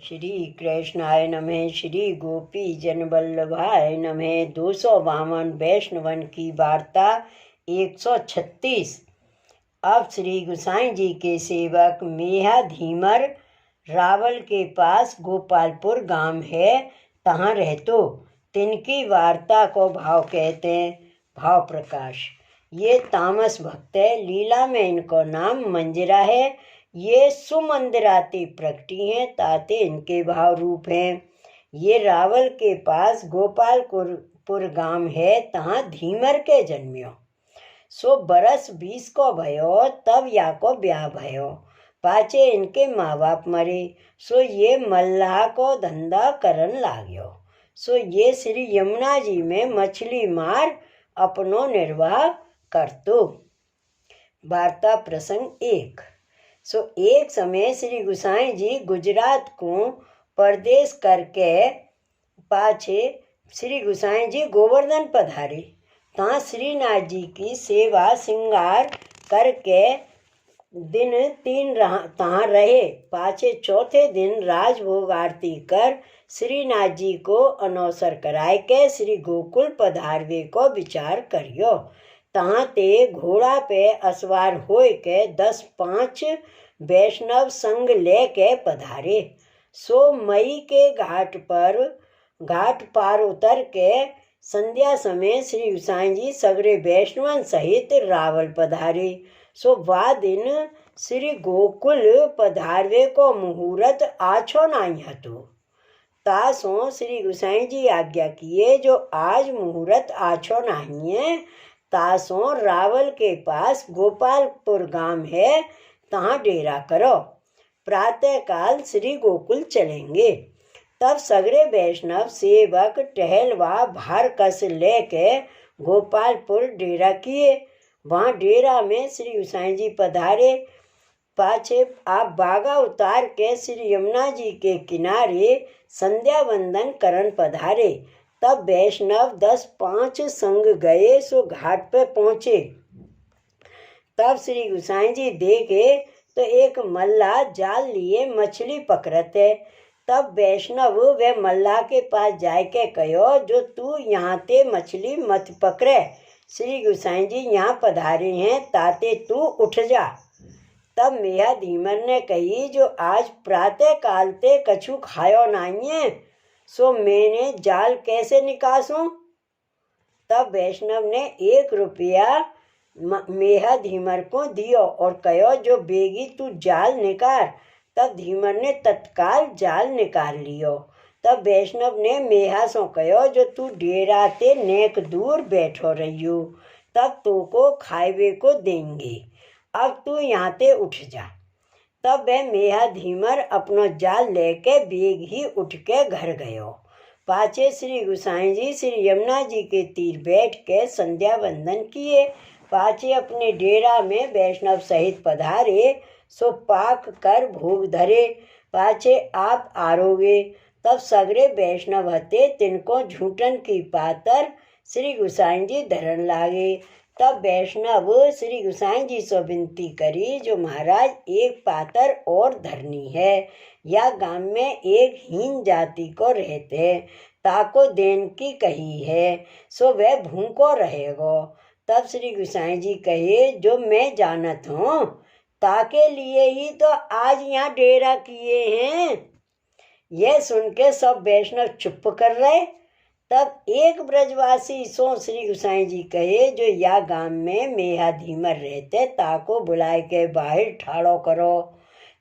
श्री कृष्णाय नमः। श्री गोपी जन वल्लभाय नमः। 252 वैष्णवन की वार्ता 136। अब श्री गुसाई जी के सेवक मेहा धीमर रावल के पास गोपालपुर गांव है, तहाँ रहतो। तिनकी वार्ता को भाव कहते हैं। भाव प्रकाश। ये तामस भक्त है, लीला में इनको नाम मंजरा है। ये सुमंदिराते प्रकटी हैं, ताते इनके भाव रूप हैं। ये रावल के पास गोपालपुर गांव है, तहाँ धीमर के जन्म्यो। सो बरस 20 को भयो, तब या को ब्याह भयो। पाचे इनके माँ बाप मरे, सो ये मल्लाह को धंधा करन लाग्यो। सो ये श्री यमुना जी में मछली मार अपनो निर्वाह करतो। वार्ता प्रसंग 1। सो एक समय श्री गुसाई जी गुजरात को परदेश करके पाछे श्री गुसाई जी गोवर्धन पधारे। तहाँ श्रीनाथ जी की सेवा श्रृंगार करके दिन 3 तहाँ रहे। पाछे चौथे दिन राजभोग आरती कर श्रीनाथ जी को अनौसर कराए के श्री गोकुल पधारवे को विचार करियो। तहाँ ते घोड़ा पे असवार होय के 10-5 वैष्णव संग ले के पधारे। सो मई के घाट पार उतर के संध्या समय श्री गुसाई जी सगरे वैष्णवन सहित रावल पधारे। सो वा दिन श्री गोकुल पधारवे को मुहूर्त आछो नहीं हतो। तासो श्री गुसाई जी आज्ञा किए, जो आज मुहूर्त आछो नहीं है, तासो रावल के पास गोपालपुर गांव है, तहाँ डेरा करो। प्रातः काल श्री गोकुल चलेंगे। तब सगरे वैष्णव सेवक टहलवा भार कस लेके गोपालपुर डेरा किए। वहाँ डेरा में श्री गुसाई जी पधारे। पाछे आप बागा उतार के श्री यमुना जी के किनारे संध्या वंदन करन पधारे। तब वैष्णव 10-5 संग गए, सो घाट पे पहुँचे। तब श्री गुसाई जी देखे तो एक मल्लाह जाल लिए मछली पकड़ते। तब वैष्णव वे मल्लाह के पास जाके कहो, जो तू यहाँ ते मछली मत पकड़े, श्री गुसाई जी यहाँ पधारे हैं, ताते तू उठ जा। तब मेहा धीमर ने कही, जो आज प्रातः काल ते कछु खायो नहीं है, सो मैंने जाल कैसे निकासूं। तब वैष्णव ने 1 रुपया मेहा धीमर को दियो और कहो, जो बेगी तू जाल निकाल। तब धीमर ने तत्काल जाल निकाल लियो। तब वैष्णव ने मेहा सो कहो, जो तू डेरा ते नेक दूर बैठो रहियो, तब तो को खाएवे को देंगे, अब तू यहाँ ते उठ जा। तब वह मेहा धीमर अपनो जाल लेके बेग ही उठ के घर गयो। पाछे श्री गुसाई जी श्री यमुना जी के तीर बैठ के संध्या वंदन किए। पाछे अपने डेरा में वैष्णव सहित पधारे। सो पाक कर भोग धरे। पाछे आप आरोगे। तब सगरे वैष्णव हते, तिनको झूठन की पातर श्री गुसाई जी धरन लागे। तब वैष्णव श्री गुसाई जी से विनती करी, जो महाराज एक पातर और धरनी है, या गांव में एक हीन जाति को रहते, ताको देन की कही है, सो वह भूखो रहेगो। तब श्री गुसाई जी कहे, जो मैं जानत हूँ, ताके लिए ही तो आज यहाँ डेरा किए हैं। यह सुन के सब वैष्णव चुप कर रहे। तब एक ब्रजवासी सो श्री गुसाई जी कहे, जो या गांव में मेहा धीमर रहते, ताको बुलाए के बाहर ठाड़ो करो।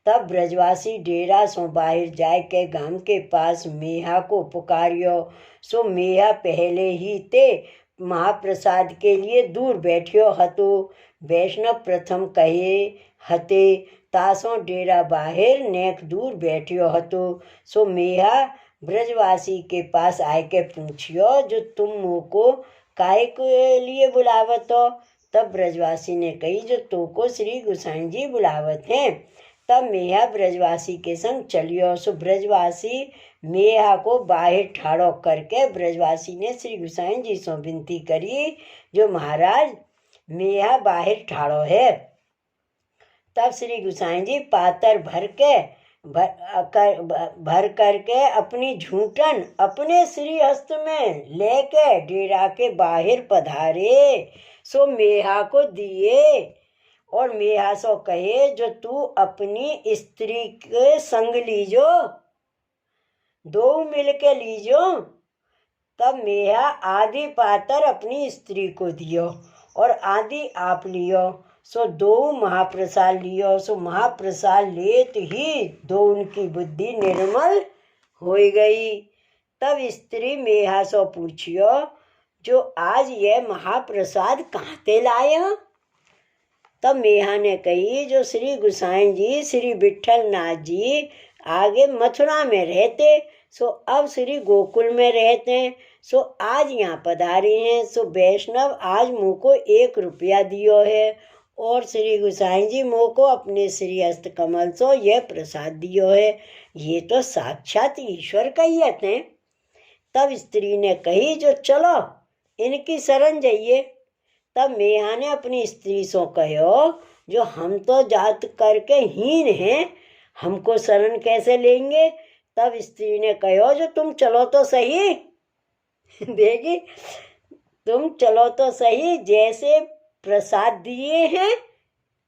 तब ब्रजवासी डेरा सो बाहर जाए के गांव के पास मेहा को पुकारियो। सो मेहा पहले ही ते महाप्रसाद के लिए दूर बैठियो हतो। वैष्णव प्रथम कहे हते, तासो डेरा बाहर नेक दूर बैठियो हतो। सो मेहा ब्रजवासी के पास आए के पूछियो, जो तुम मोको काहे के लिए बुलावत हो। तब ब्रजवासी ने कही, जो तो को श्री गुसाई जी बुलावत हैं। तब मेहा ब्रजवासी के संग चलियो। सो ब्रजवासी मेहा को बाहर ठाड़ो करके ब्रजवासी ने श्री गुसाई जी से विनती करी, जो महाराज मेहा बाहर ठाड़ो है। तब श्री गुसाई जी पातर भर के भर करके अपनी झूठन अपने श्री हस्त में लेके डेरा के बाहर पधारे। सो मेहा को दिए और मेहा सो कहे जो तू अपनी स्त्री के संग लीजो, दो मिल के लीजो। तब मेहा आधी पातर अपनी स्त्री को दियो और आधी आप लियो। सो दो महाप्रसाद लियो। सो महाप्रसाद लेत ही दो उनकी बुद्धि निर्मल हो गई। तब स्त्री मेहा सो पूछियो जो आज यह महाप्रसाद कहाँ ते लाया। तब मेहा ने कही जो श्री गोसाई जी श्री विठल नाथ जी आगे मथुरा में रहते, सो अब श्री गोकुल में रहते हैं, सो आज यहाँ पधारे हैं। सो वैष्णव आज मुँह को 1 रुपया दियो है और श्री गोसाई जी मुँह को अपने श्री हस्त कमल सो यह प्रसाद दियो है। ये तो साक्षात ईश्वर कहियत हैं। तब स्त्री ने कही जो चलो इनकी शरण जाइए। तब मेहा ने अपनी स्त्री सो कहो जो हम तो जात करके हीन हैं, हमको शरण कैसे लेंगे। तब स्त्री ने कहो जो तुम चलो तो सही देगी, तुम चलो तो सही, जैसे प्रसाद दिए हैं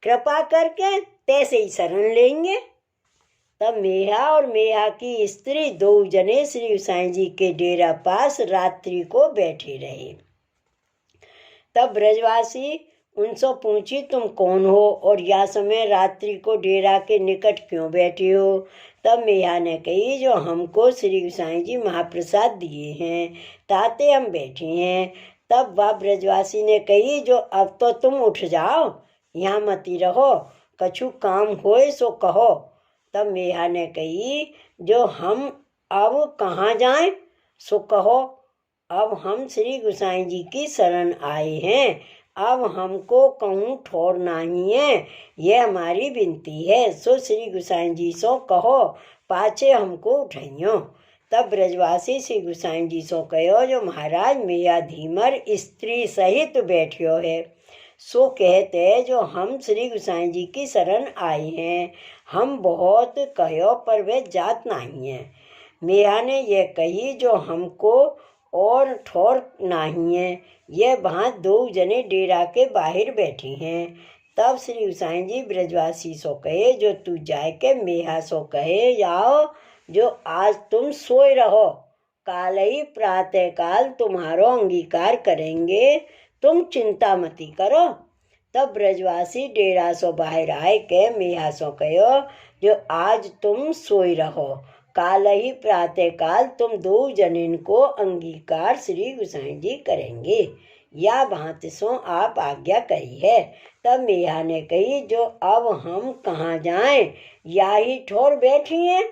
कृपा करके तैसे ही शरण लेंगे। तब मेहा और मेहा की स्त्री 2 जने श्री गोसाई जी के डेरा पास रात्रि को बैठे रहे। तब ब्रजवासी उनसे पूछी तुम कौन हो और यह समय रात्रि को डेरा के निकट क्यों बैठे हो। तब मेहा ने कही जो हमको श्री गोसाई जी महाप्रसाद दिए हैं ताते हम बैठे हैं। तब वह ब्रजवासी ने कही जो अब तो तुम उठ जाओ, यहाँ मती रहो, कछु काम होए सो कहो। तब मेहा ने कही जो हम अब कहाँ जाएं सो कहो, अब हम श्री गोसाई जी की शरण आए हैं, अब हमको कहूँ ठोर नहीं है, यह हमारी विनती है। सो श्री गोसाई जी सो कहो पाछे हमको उठाइयो। तब ब्रजवासी श्री गोसाई जी सो कहो जो महाराज मेरा धीमर स्त्री सहित बैठियो है। सो कहते जो हम श्री गोसाई जी की शरण आए हैं, हम बहुत कहो पर वे जात नहीं है। मेहा ने यह कही जो हमको और ठोर नहीं है। यह वहाँ 2 जने डेरा के बाहर बैठे हैं। तब श्री गोसाई जी ब्रजवासी सो कहे जो तू जाए के मेहा सो कहे जाओ जो आज तुम सोए रहो, काल ही प्रातः काल तुम्हारो अंगीकार करेंगे, तुम चिंता मती करो। तब ब्रजवासी डेरा सो बाहर आए के मेहा सो कहो जो आज तुम सोए रहो, काल ही प्रातः काल तुम 2 जनिन को अंगीकार श्री गोसाई जी करेंगे, या भांति सो आप आज्ञा कही है। तब मेहा ने कही जो अब हम कहाँ जाएं, या ही ठोर बैठी हैं,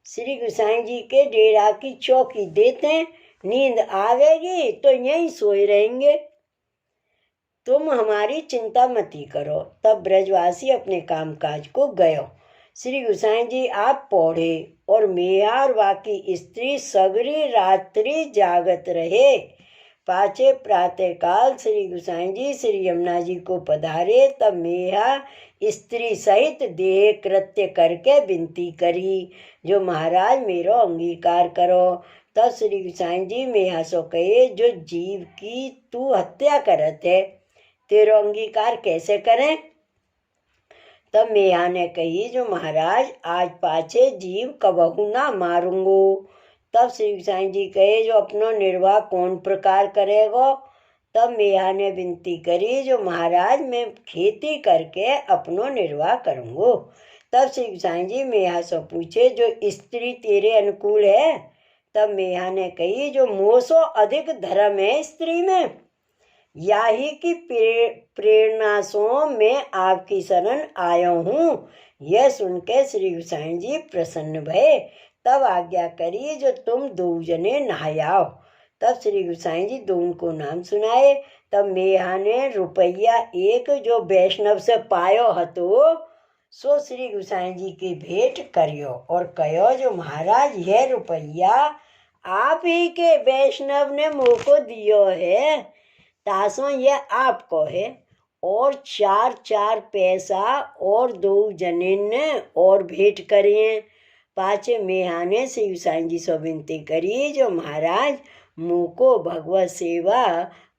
श्री गोसाई जी के डेरा की चौकी देते हैं, नींद आवेगी तो यहीं सोए रहेंगे, तुम हमारी चिंता मती करो। तब ब्रजवासी अपने कामकाज को गयो। श्री गोसाई जी आप पौढ़े और मेहा और बाकी स्त्री सगरी रात्रि जागत रहे। पाछे प्रातः काल श्री गोसाई जी श्री यमुना जी को पधारे। तब मेहा स्त्री सहित देह कृत्य करके विनती करी जो महाराज मेरो अंगीकार करो। तब श्री गोसाई जी मेहा सो कहे जो जीव की तू हत्या करत है, तेरो अंगीकार कैसे करें। तब मेहा ने कही जो महाराज आज पाछे जीव कबहू ना मारूंगो। तब श्री गोसाई जी कहे जो अपनो निर्वाह कौन प्रकार करेगो। तब मेहा ने विनती करी जो महाराज मैं खेती करके अपनो निर्वाह करूँगो। तब श्री गोसाई जी मेहा से पूछे जो स्त्री तेरे अनुकूल है। तब मेहा ने कही जो मोह सो अधिक धर्म है स्त्री में, याही की प्रेरणा सो मैं आपकी शरण आया हूँ। यह सुनकर श्री गोसाई जी प्रसन्न भये। तब आज्ञा करी जो तुम 2 जने नहायाओ। तब श्री गोसाई जी 2 को नाम सुनाए। तब मेहा ने रुपया 1 जो वैष्णव से पायो हतो सो श्री गोसाई जी की भेंट करियो और कहो जो महाराज यह रुपया आप ही के वैष्णव ने मुझको दियो है, तासो यह आपको है। और 4 पैसा और 2 जने ने और भेंट करिए। पाछे मेहा ने श्री गुसाई जी से विनती करी जो महाराज मुँह को भगवत सेवा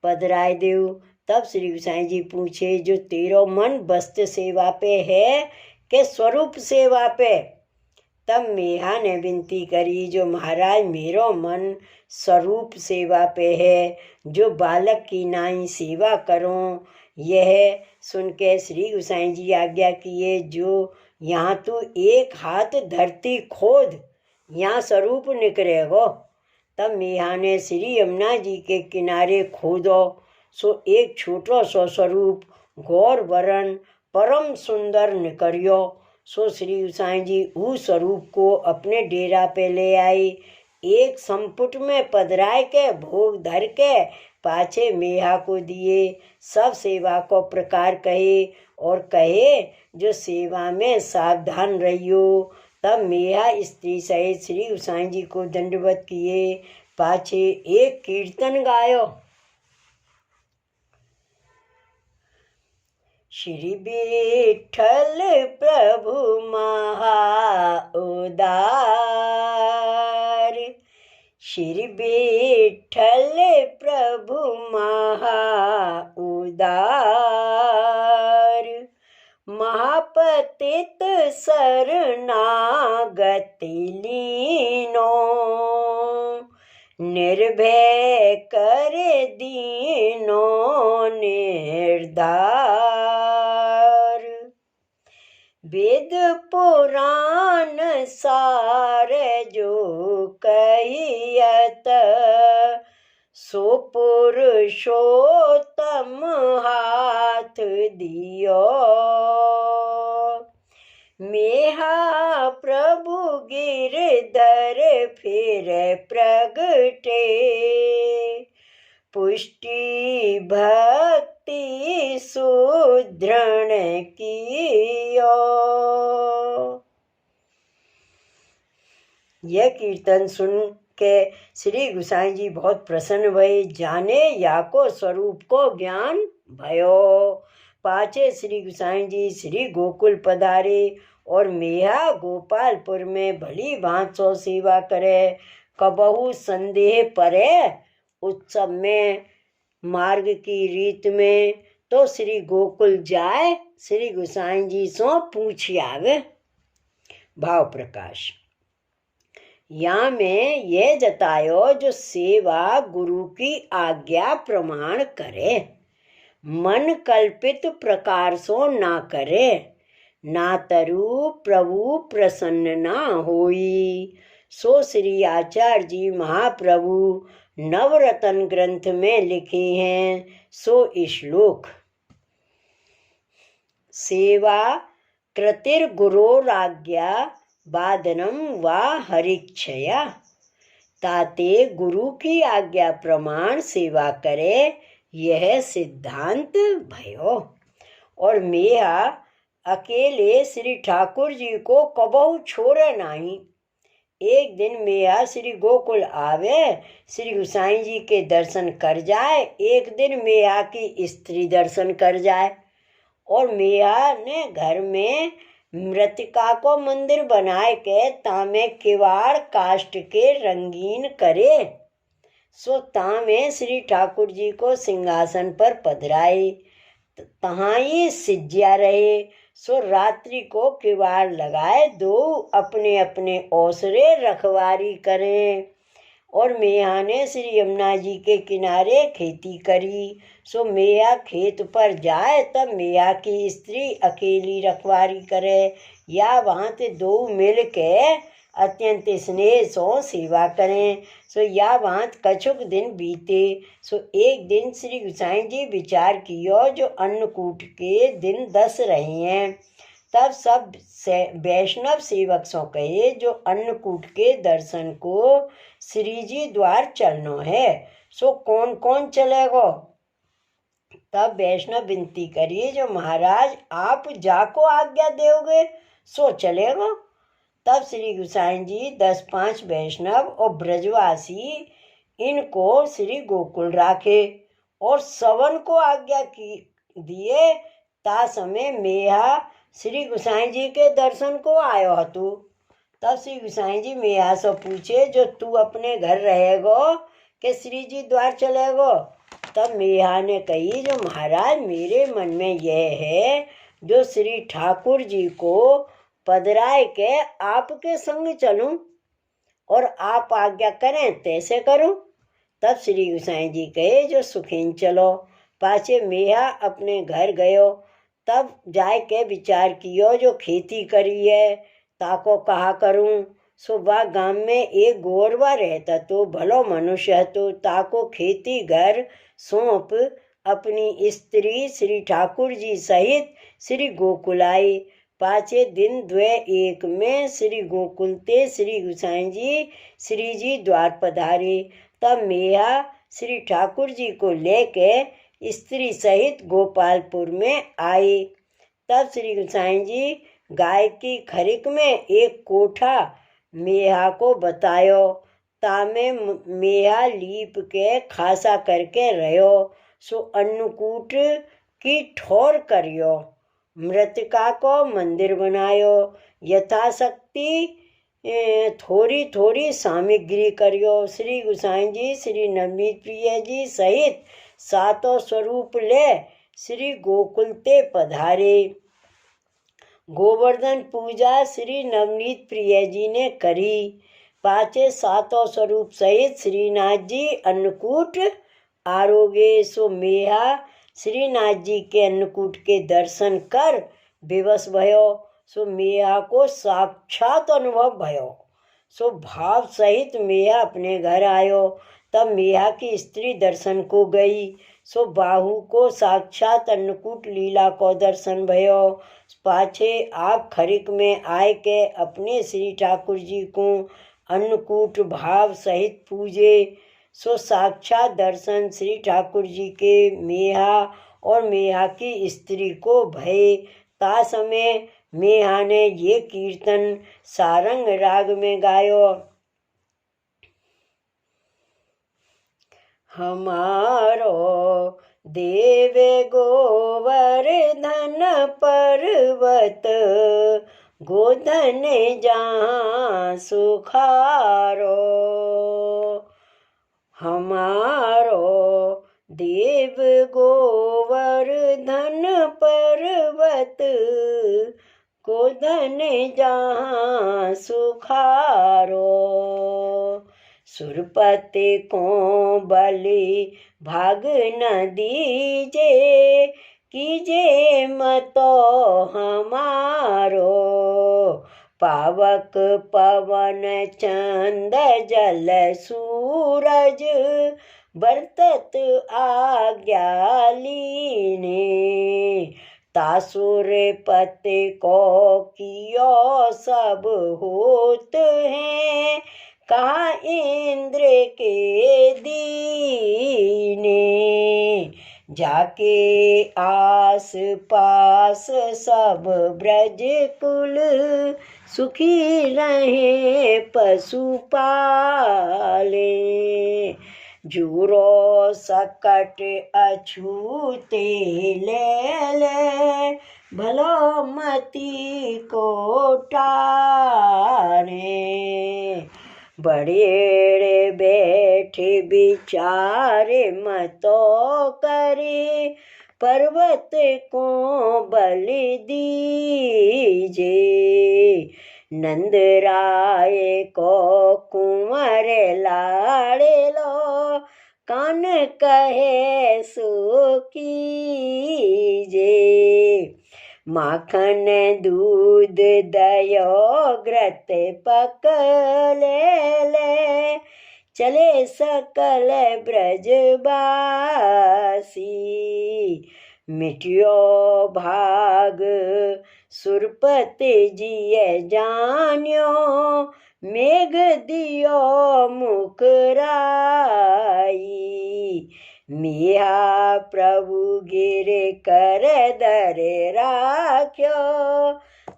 पधराए देव। तब श्री गुसाई जी पूछे जो तेरो मन वस्त्र सेवा पे है के स्वरूप सेवा पे। तब मेहा ने विनती करी जो महाराज मेरो मन स्वरूप सेवा पे है, जो बालक की नाई सेवा करूं। यह सुन के श्री गुसाई जी आज्ञा किए जो यहाँ तू एक हाथ धरती खोद, यहाँ स्वरूप निकलेगो। तब मेहा ने श्री यमुना जी के किनारे खोदो, सो एक छोटो सो स्वरूप गौर वरण परम सुंदर निकलियो। सो श्री गुसाई जी उस स्वरूप को अपने डेरा पे ले आई, एक संपुट में पधराए के भोग धर के पाछे मेहा को दिए। सब सेवा को प्रकार कहे और कहे जो सेवा में सावधान रहियो। तब मेहा स्त्री सहित श्री गुसाई जी को दंडवत किए, पाछे एक कीर्तन गायो। श्री विठ्ठल प्रभु महा उदार, श्री विठ्ठल प्रभु महा उदार। महापतित शरणागति लीनो, निर्भय करे दीनो निर्धार। वेद पुराण सार जो कहियत, सो पुरुषोत्तम हाथ दियो। मेहा प्रभु गिरधर फिर प्रगटे, पुष्टि भक्ति सुदृढ़ कियो। यह कीर्तन सुन के श्री गुसाई जी बहुत प्रसन्न भये, जाने या को स्वरूप को ज्ञान भयो। पाछे श्री गुसाई जी श्री गोकुल पधारे और मेहा गोपालपुर में भली भांत सो सेवा करे। कबहू संदेह परे उत्सव में मार्ग की रीत में, तो श्री गोकुल जाए श्री गुसाई जी सो पूछ आवे। भाव प्रकाश यहाँ में ये जतायो जो सेवा गुरु की आज्ञा प्रमाण करे, मन कल्पित प्रकार सो ना करे, ना तरु प्रभु प्रसन्न ना होई। सो श्री आचार्य जी महाप्रभु नवरत्न ग्रंथ में लिखे हैं। सो श्लोक सेवा कृतिर गुरोराज्ञा बादनम वा हरिक्षया, ताते गुरु की आज्ञा प्रमाण सेवा करे, यह सिद्धांत भयो। और मेहा अकेले श्री ठाकुर जी को कबहू छोड़े नहीं। एक दिन मेहा श्री गोकुल आवे, श्री गुसाई जी के दर्शन कर जाए, एक दिन मेहा की स्त्री दर्शन कर जाए। और मेहा ने घर में मृतिका को मंदिर बनाए के तामे किवाड़ काष्ट के रंगीन करे। सो तामे श्री ठाकुर जी को सिंहासन पर पधराए, तहाँ ही सिज्या रहे। सो रात्रि को किवाड़ लगाए, दो अपने अपने ओसरे रखवारी करें। और मेहा ने श्री यमुना जी के किनारे खेती करी। सो मेहा खेत पर जाए तब मेहा की स्त्री अकेली रखवारी करे, या वहाँ ते दो मिल के अत्यंत स्नेह सो सेवा करें। सो या वहाँ कछुक दिन बीते। सो एक दिन श्री गुसाई जी विचार कियो जो अन्नकूट के दिन 10 रहे हैं। तब सब वैष्णव सेवक सो कहे जो अन्नकूट के दर्शन को श्री जी द्वार चलनो है, सो कौन कौन चलेगो। तब वैष्णव विनती करी जो महाराज आप जाको आज्ञा दोगे सो चलेगो। तब श्री गुसाई जी 10-5 वैष्णव और ब्रजवासी इनको श्री गोकुल राखे और सवन को आज्ञा की दिए। ता समय मेहा श्री गुसाई जी के दर्शन को आयो हतु। तब श्री गोसाई जी मेहा से पूछे, जो तू अपने घर रहेगो कि श्री जी द्वार चलेगो? तब मेहा ने कही, जो महाराज मेरे मन में यह है, जो श्री ठाकुर जी को पधराए के आपके संग चलूं और आप आज्ञा करें तैसे करूं। तब श्री गोसाई जी कहे, जो सुखीन चलो। पाछे मेहा अपने घर गयो। तब जाय के विचार कियो, जो खेती करी है ताको कहा करूं। सो वह गांव में एक गोरवा रहता तो भलो मनुष्य तो ताको खेती घर सौंप अपनी स्त्री श्री ठाकुर जी सहित श्री गोकुल आई। पाछे दिन द्वे एक में श्री गोकुल ते श्री गोसाई जी श्री जी द्वार पधारे। तब मेहा श्री ठाकुर जी को लेके स्त्री सहित गोपालपुर में आई। तब श्री गोसाई जी गाय की खरिक में एक कोठा मेहा को बतायो। तामे मेहा लीप के खासा करके रहो। सो अन्नकूट की ठोर करियो। मृतिका को मंदिर बनायो। यथाशक्ति थोड़ी थोड़ी सामग्री करियो। श्री गोसाई जी श्री नवनीत प्रिय जी सहित सातों स्वरूप ले श्री गोकुल ते पधारे। गोवर्धन पूजा श्री नवनीत प्रिय जी ने करी। पाछे सातों स्वरूप सहित श्रीनाथ जी अन्नकूट आरोगे। सो मेहा श्रीनाथ जी के अन्नकूट के दर्शन कर विवश भयो। सो मेहा को साक्षात अनुभव भयो। सो भाव सहित मेहा अपने घर आयो। तब मेहा की स्त्री दर्शन को गई। सो बाहु को साक्षात अन्नकूट लीला को दर्शन भयो। पाछे आप खरिक में आए के अपने श्री ठाकुर जी को अन्नकूट भाव सहित पूजे। सो साक्षात दर्शन श्री ठाकुर जी के मेहा और मेहा की स्त्री को भय। ता समय मेहा ने ये कीर्तन सारंग राग में गायो। हमारो देव गोवर्धन पर्वत गोधन जहाँ सुखारो। हमारो देव गोवर्धन पर्वत गोधन जहाँ सुखारो। सुरपति को बलि भाग न दीजे कीजे मतो हमारो। पावक पवन चंद जल सूरज बरतत आज्ञा लीने। तासुर पति को कियो सब होत हैं कहा इंद्र के दीने। जाके आस पास सब ब्रज कुल सुखी रहे पशुपाले। जूरो सकट अछूते ले ले भलो मती को टारे। बड़े बैठे बिचारे मतो करे पर्वत को बलि दीजे। नंद राय को कुंवर लाड़े लो कान कहे सो कीजे। माखन दूध दयो घृत पक ले ले चले सकल ब्रजबासी। मिटियो भाग सुरपति जिय जान्यो मेघ दियो मुकराई। मिया प्रभु गिर कर दर राख्यो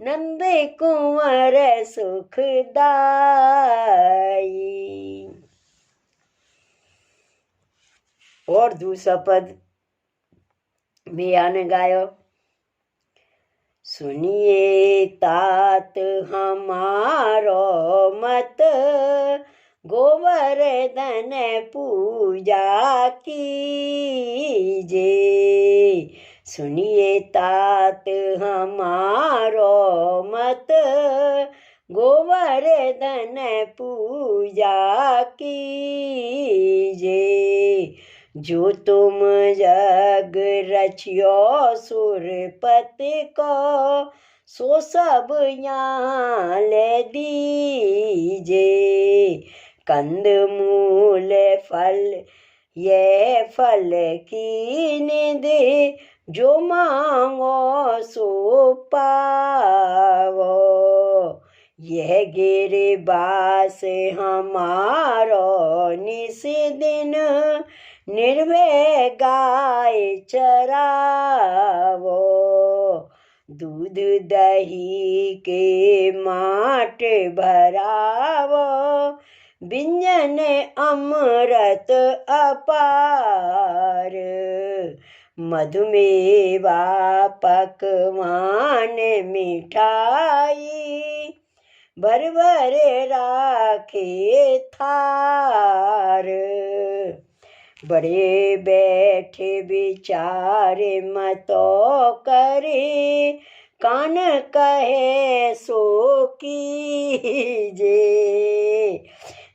नंद कुंवर सुखदाई। और दूसरा पद मिया ने गायो। सुनिए तात हमारो मत, गोवर्धन पूजा कीजे। सुनिए तात हमारो मत, गोवर्धन पूजा कीजे। जो तुम जग रचियो सुरपति को, सो सब यहाँ ले दीजे। कंद मूल फल ये फल की निधि, जो मांगो सो पावो। यह गिरिबास हमारो निस दिन, निर्भय गाय चरावो। दूध दही के माट भरावो, व्यंजन अमृत अपार। मधुमेवा पकवान मिठाई, भर भर राखे थार। बड़े बैठे विचारे मतो करे, कान कहे सो कीजे।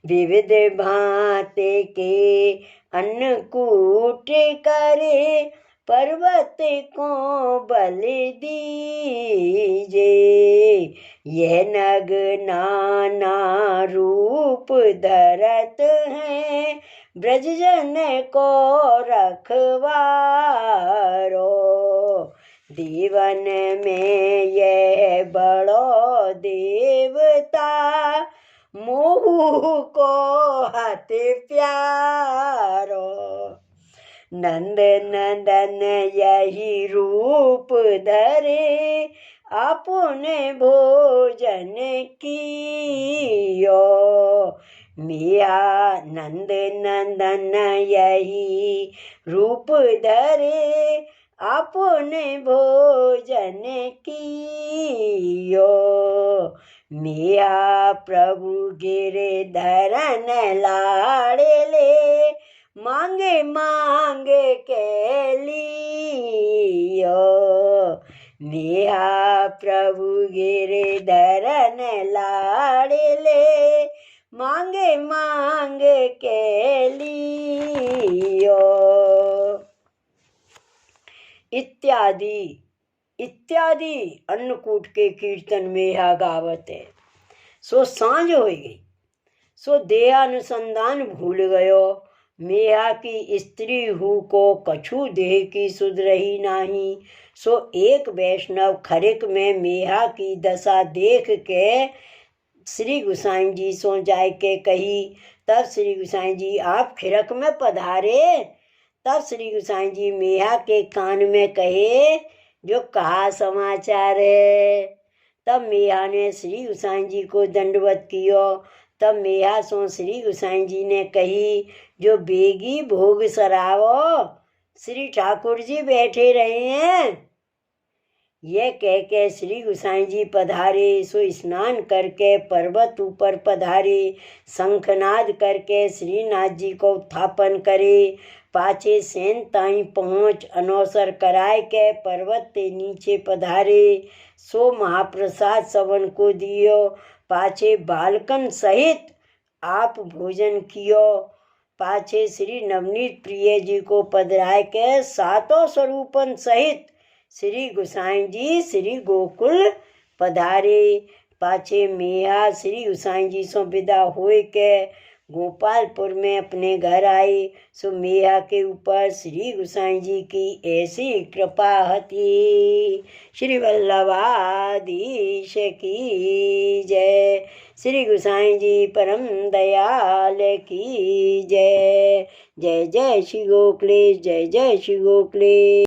विविध भांति के अन्नकूट करे, पर्वत को बल दीजे। यह नग नाना रूप धरत है, ब्रजजन को रखवारो। दीवन में यह बड़ो देवता, मोहू को हत प्यारो। नंद नंदन यही रूप धरे, अपने भोजन कियो। मिया नंद नंदन यही रूप धरे, अपने भोजन कियो। मिया प्रभु गिरधरन लाड़ले, मांगे मांगे के लियो। मिया प्रभु गिरधरन लाड़ले, मांगे मांगे के लियो। इत्यादि इत्यादि अन्नकूट के कीर्तन में यह गावत है। सो सांझ हो गई, सो देहानुसंधान भूल गयो। मेहा की स्त्री हूँ को कछु देह की सुध रही नाही। सो एक वैष्णव खरिक में मेहा की दशा देख के श्री गोसाई जी सो जाय के कही। तब श्री गोसाई जी आप खिरक में पधारे। तब श्री गोसाई जी मेहा के कान में कहे, जो कहा समाचार है। तब मेहा ने श्री गोसाई जी को दंडवत कियो। तब मेहा सो श्री गोसाई जी ने कही, जो बेगी भोग सरावो, श्री ठाकुर जी बैठे रहे हैं। यह कह के श्री गोसाई जी पधारे। सो स्नान करके पर्वत ऊपर पधारे। शंखनाद करके श्रीनाथ जी को उत्थापन करे। पाछे सेन ताई पहुँच अनौसर कराय के पर्वत के नीचे पधारे। सो महाप्रसाद सवन को दियो। पाछे बालकन सहित आप भोजन कियो। पाछे श्री नवनीत प्रिय जी को पधराय के सातों स्वरूपन सहित श्री गोसाई जी श्री गोकुल पधारे। पाछे मेहा श्री गोसाई जी सो विदा होए के गोपालपुर में अपने घर आए। सो मेहा के ऊपर श्री गोसाई जी की ऐसी कृपा हती। श्री वल्लभाधीश की जय। श्री गोसाई जी परम दयाल की जय। जय जय श्री गोखले, जय जय श्री गोखले।